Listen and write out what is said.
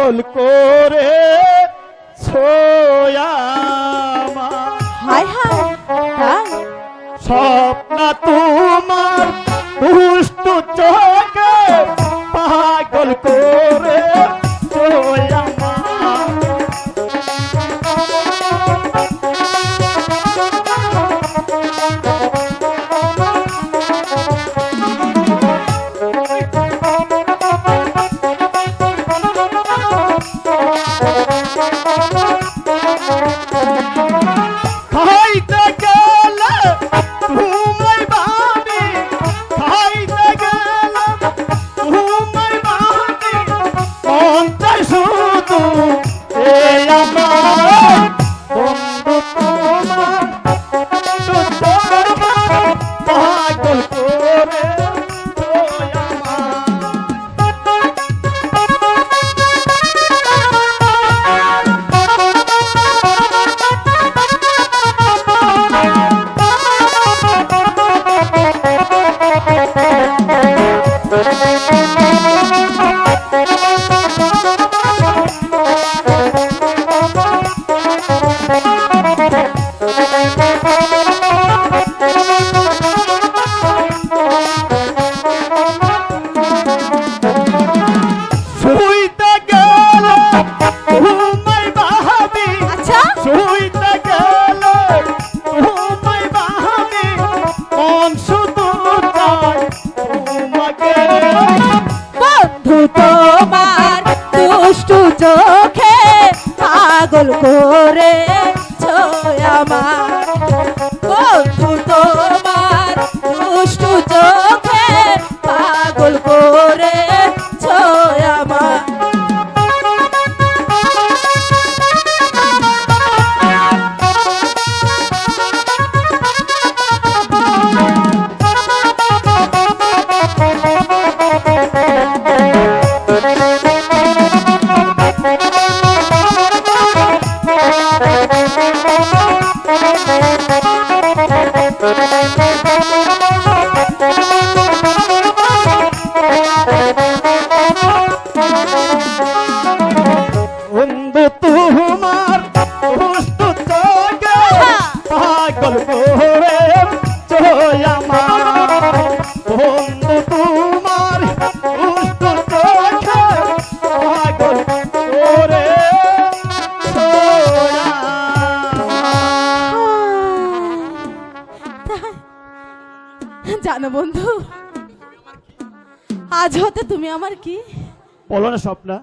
পাগল করে ছোয়ামা হায় হায় হায় স্বপ্ন তোমার দুষ্ট চোখে পাগল করে ছোয়ামা খাইতে গেলে তুমি ভাবি খাইতে গেলে তুমি ভাবি মনটা শুধু এই আমার বন্ধু তোমার পাগল করে চোখে পাগল করে আমার বন্ধু তোমার দুষ্টু চোখে পাগল করে আমার বন্ধু তোমার দুষ্ট চোখে পাগল করে আমার বন্ধু তোমার দুষ্ট চোখে পাগল করে জানো বন্ধু আজ হতে তুমি আমার কি বলো না স্বপ্না।